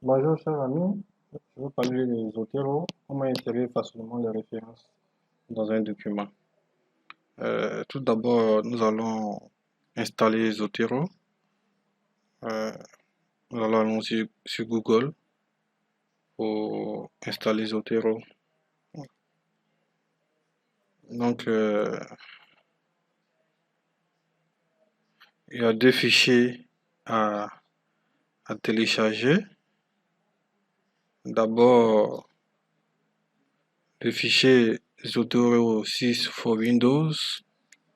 Bonjour cher ami, je veux parler des Zotero. Comment insérer facilement les références dans un document. Tout d'abord, nous allons installer Zotero. Euh, nous allons aller sur Google pour installer Zotero. Donc, il y a deux fichiers à, à télécharger. D'abord, le fichier Zotero 6 for Windows.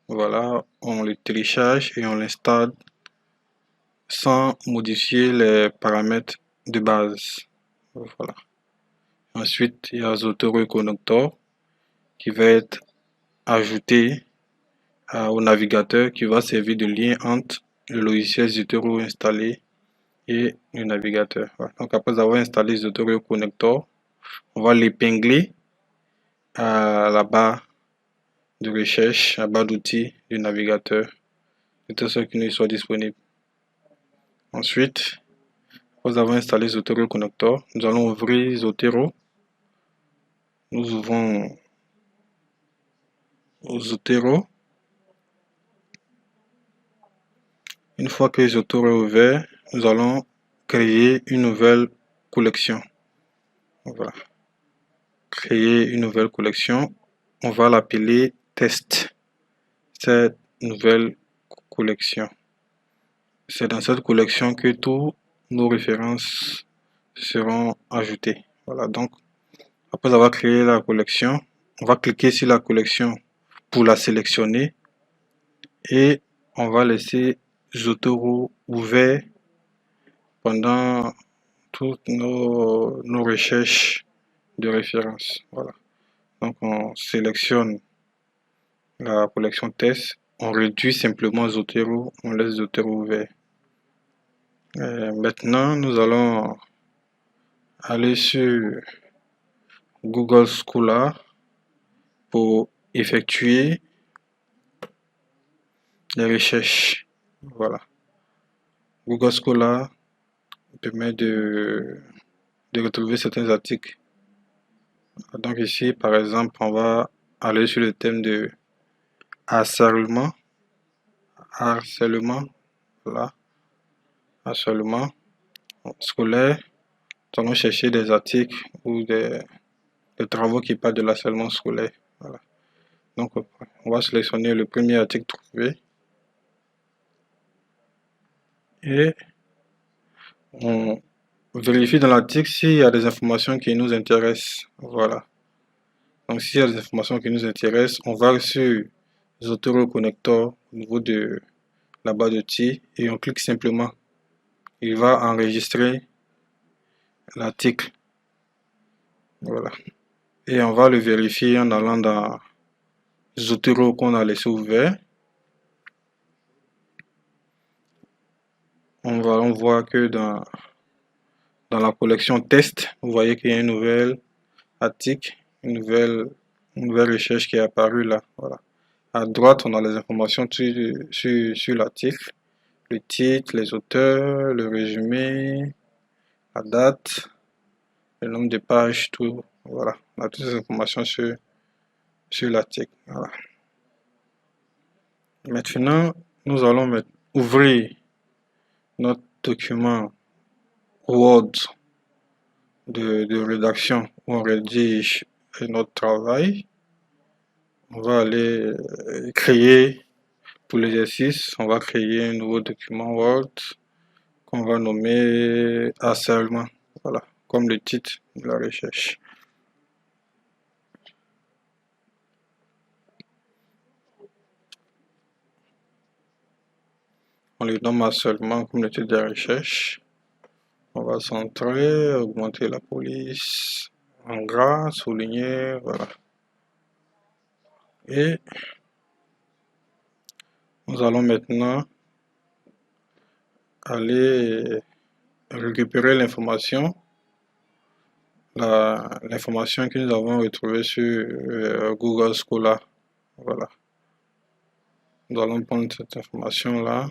Voilà, on le télécharge et on l'installe sans modifier les paramètres de base. Voilà. Ensuite, il y a Zotero Connector qui va être ajouté au navigateur qui va servir de lien entre le logiciel Zotero installé et le navigateur. Voilà. Donc après avoir installé Zotero Connector, on va l'épingler à la barre de recherche, à la barre d'outils du navigateur, de telle sorte qu'il ne soit disponible. Ensuite, après avoir installé Zotero Connector, nous allons ouvrir Zotero. Nous ouvrons Zotero. Une fois que Zotero est ouvert, nous allons créer une nouvelle collection. Voilà. Créer une nouvelle collection. On va l'appeler test. Cette nouvelle collection. C'est dans cette collection que toutes nos références seront ajoutées. Voilà. Donc, après avoir créé la collection, on va cliquer sur la collection pour la sélectionner et on va laisser Zotero ouvert pendant toutes nos recherches de référence. Voilà. Donc on sélectionne la collection test, on réduit simplement Zotero, on laisse Zotero ouvert. Maintenant, nous allons aller sur Google Scholar pour effectuer les recherches. Voilà. Google Scholar permet de retrouver certains articles. Donc ici, par exemple, on va aller sur le thème de harcèlement, voilà, harcèlement scolaire. Nous allons chercher des articles ou des travaux qui parlent de l'harcèlement scolaire. Voilà. Donc, on va sélectionner le premier article trouvé et on vérifie dans l'article s'il y a des informations qui nous intéressent. Voilà. Donc, s'il y a des informations qui nous intéressent, on va sur Zotero Connector au niveau de la barre d'outils et on clique simplement. Il va enregistrer l'article. Voilà. Et on va le vérifier en allant dans Zotero qu'on a laissé ouvert. On voit que dans la collection test, vous voyez qu'il y a un nouvel article, une nouvelle recherche qui est apparue là. Voilà. À droite, on a les informations sur l'article, le titre, les auteurs, le résumé, la date, le nombre de pages, tout. Voilà. On a toutes ces informations sur l'article. Voilà. Maintenant, nous allons ouvrir notre document Word de rédaction où on rédige notre travail. On va aller créer pour l'exercice, on va créer un nouveau document Word qu'on va nommer harcèlement. Voilà, comme le titre de la recherche. On le nomme harcèlement comme le titre de la recherche. On va centrer, augmenter la police, en gras, souligner, voilà. Et nous allons maintenant aller récupérer l'information l'information que nous avons retrouvée sur Google Scholar. Voilà. Nous allons prendre cette information-là.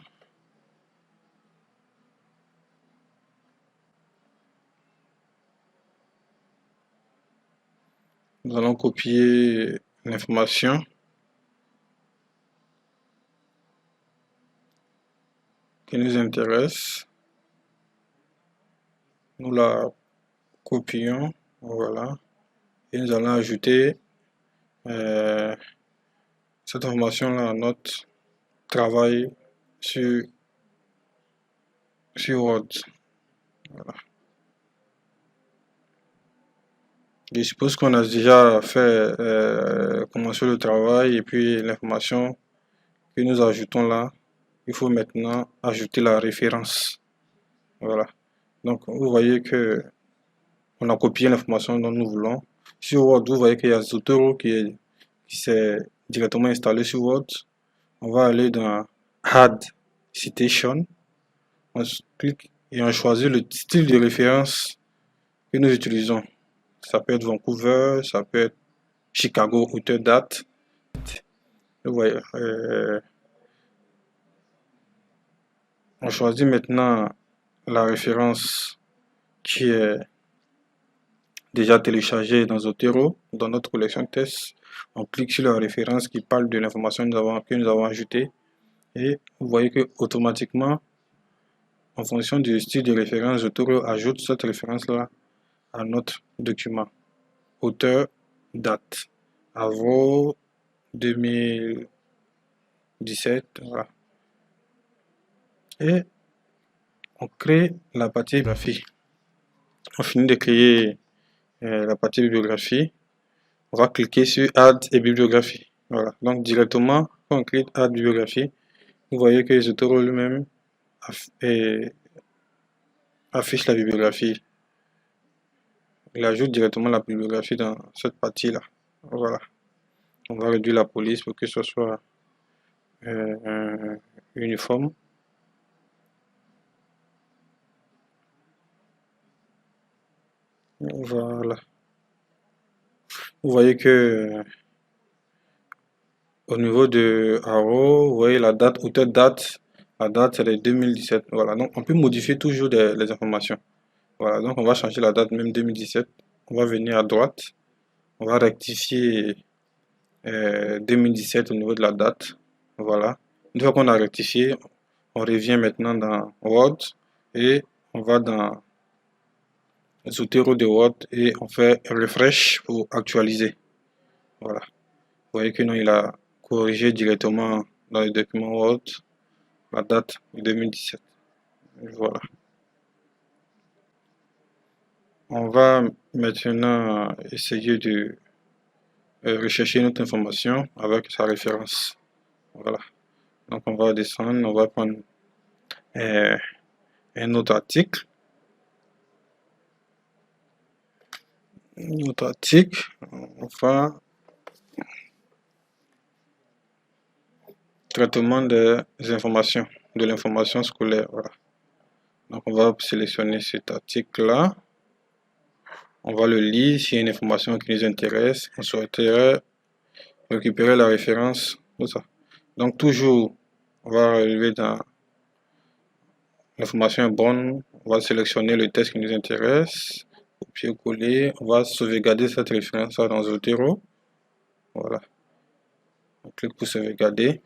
Nous allons copier l'information qui nous intéresse. Nous la copions, voilà, et nous allons ajouter cette information-là à notre travail sur Word. Voilà. Je suppose qu'on a déjà fait commencer le travail et puis l'information que nous ajoutons là, il faut maintenant ajouter la référence. Voilà. Donc vous voyez que on a copié l'information dont nous voulons. Sur Word, vous voyez qu'il y a Zotero qui s'est directement installé sur Word. On va aller dans Add Citation. On clique et on choisit le style de référence que nous utilisons. Ça peut être Vancouver, ça peut être Chicago, auteur, date. Vous voyez, on choisit maintenant la référence qui est déjà téléchargée dans Zotero, dans notre collection de tests. On clique sur la référence qui parle de l'information que nous avons ajoutée. Et vous voyez que automatiquement, en fonction du style de référence, Zotero ajoute cette référence-là à notre document. Auteur, date. Avro 2017. Voilà. Et on crée la partie bibliographie. On finit de créer la partie bibliographie. On va cliquer sur Add et bibliographie. Voilà. Donc directement, quand on clique Add bibliographie, vous voyez que Zotero lui-même affiche la bibliographie. Il ajoute directement la bibliographie dans cette partie-là. Voilà. On va réduire la police pour que ce soit uniforme. Voilà. Vous voyez que au niveau de Arrow, vous voyez la date, auteur date, la date c'est le 2017. Voilà, donc on peut modifier toujours les informations. Voilà, donc on va changer la date même 2017. On va venir à droite, on va rectifier 2017 au niveau de la date. Voilà. Une fois qu'on a rectifié, on revient maintenant dans Word et on va dans Zotero de Word et on fait refresh pour actualiser. Voilà. Vous voyez que non, il a corrigé directement dans le document Word la date de 2017. Voilà. On va maintenant essayer de rechercher notre information avec sa référence. Voilà. Donc on va descendre, on va prendre un autre article. Notre article, on va traitement des informations, de l'information scolaire. Voilà. Donc on va sélectionner cet article-là. On va le lire s'il y a une information qui nous intéresse. On souhaiterait récupérer la référence. Tout ça. Donc toujours, on va relever dans l'information est bonne. On va sélectionner le texte qui nous intéresse. Copier-coller. On va sauvegarder cette référence dans Zotero. Voilà. On clique pour sauvegarder.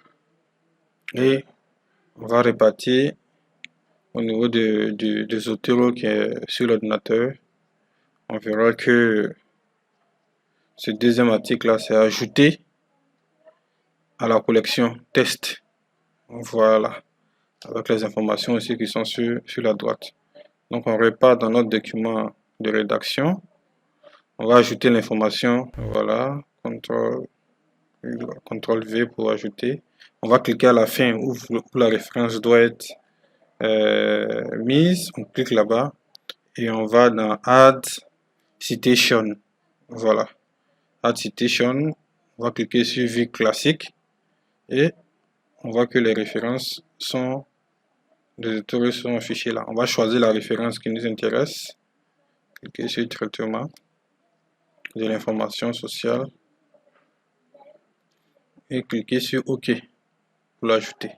Et on va répartir au niveau de Zotero qui est sur l'ordinateur. On verra que ce deuxième article là c'est ajouté à la collection test. Voilà, avec les informations aussi qui sont sur la droite. Donc on repart dans notre document de rédaction. On va ajouter l'information. Voilà, CTRL V pour ajouter. On va cliquer à la fin où la référence doit être mise. On clique là-bas et on va dans Add Citation. Voilà. Add Citation. On va cliquer sur Vue classique et on voit que les références sont affichées là. On va choisir la référence qui nous intéresse. Cliquer sur traitement de l'information sociale et cliquer sur OK pour l'ajouter.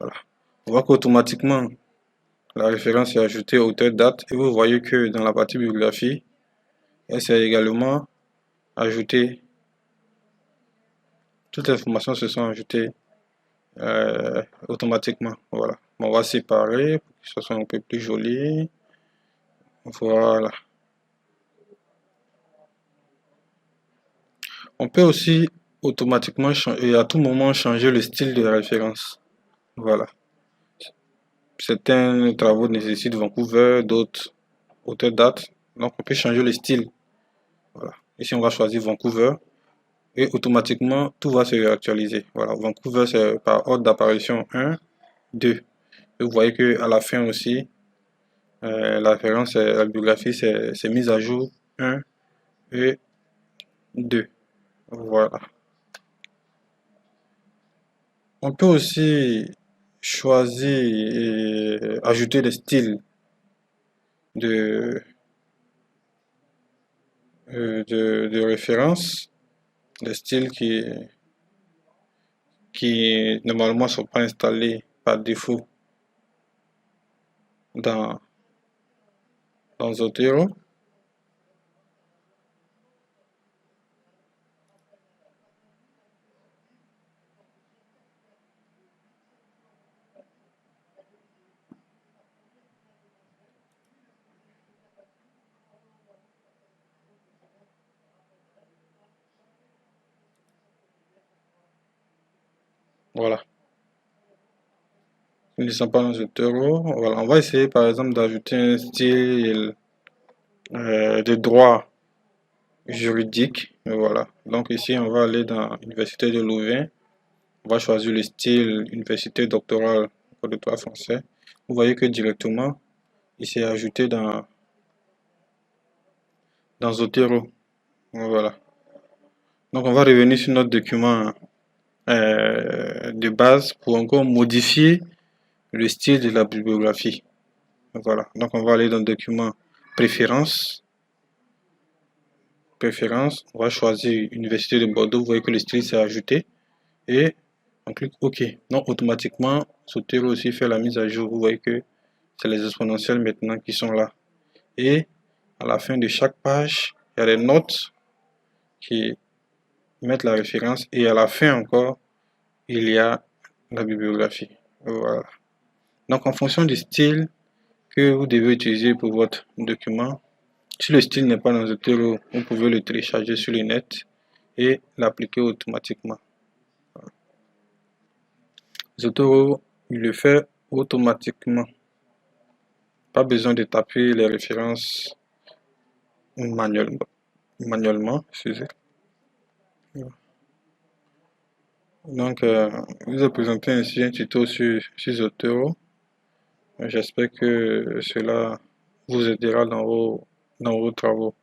Voilà. On voit qu'automatiquement la référence est ajoutée auteur date et vous voyez que dans la partie bibliographie, elle s'est également ajoutées, toutes les informations se sont ajoutées automatiquement. Voilà. On va séparer pour que ce soit un peu plus joli. Voilà. On peut aussi automatiquement et à tout moment changer le style de la référence. Voilà. Certains travaux nécessitent Vancouver, d'autres haute date. Donc on peut changer le style. Voilà. Ici on va choisir Vancouver et automatiquement tout va se réactualiser. Voilà. Vancouver c'est par ordre d'apparition 1, 2. Et vous voyez que à la fin aussi, la référence, la bibliographie c'est mise à jour 1 et 2. Voilà. On peut aussi choisir et ajouter des styles de, de référence, des styles qui normalement ne sont pas installés par défaut dans, dans Zotero. Voilà. Ils ne sont pas dans Zotero. Voilà. On va essayer par exemple d'ajouter un style de droit juridique. Voilà. Donc ici, on va aller dans l'Université de Louvain. On va choisir le style Université doctorale de droit français. Vous voyez que directement, il s'est ajouté dans Zotero. Voilà. Donc on va revenir sur notre document de base pour encore modifier le style de la bibliographie. Voilà. Donc on va aller dans le document préférences. Préférences. On va choisir Université de Bordeaux. Vous voyez que le style s'est ajouté. Et on clique OK. Donc automatiquement, Zotero aussi fait la mise à jour. Vous voyez que c'est les exponentielles maintenant qui sont là. Et à la fin de chaque page, il y a des notes qui mettent la référence. Et à la fin encore, il y a la bibliographie. Voilà. Donc en fonction du style que vous devez utiliser pour votre document, si le style n'est pas dans Zotero, vous pouvez le télécharger sur le net et l'appliquer automatiquement. Zotero, il le fait automatiquement. Pas besoin de taper les références manuellement. Excusez. Donc, je vous ai présenté ainsi un tuto sur Zotero. J'espère que cela vous aidera dans vos travaux.